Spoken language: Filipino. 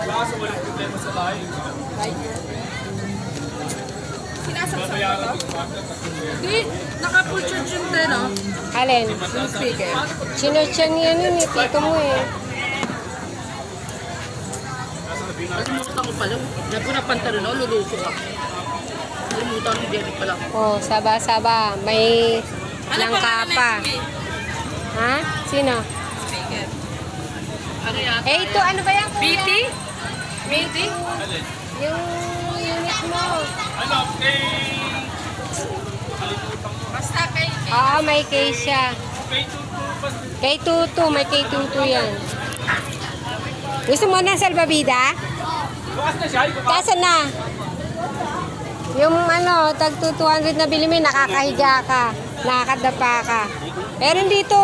Kaso walang problema sa bahay. Sinasaksak ba ito? Hindi, naka-full charge yung teno. Alin? Yung speaker. Sinutyan yan yun, tito mo eh. Nalimutan ko pala. Hindi ko napantalon ako, luluso ka. Nalimutan ko din pala. Oh, saba-saba. May langka pa. Ha? Sino? Speaker. Ano yan? Eh, ito, ano ba yan? BT? BT? Yung unit mo. Ano, kay... Basta kay Oo, may case siya. Kay Tutu, basta... Kay Tutu, may kay Tutu yan. Gusto mo na salbabida? Bukas na siya, bukas. Kasan na? Yung ano, tag 200 na bili mo, nakakahiga ka. Nakakadapa ka. Meron dito.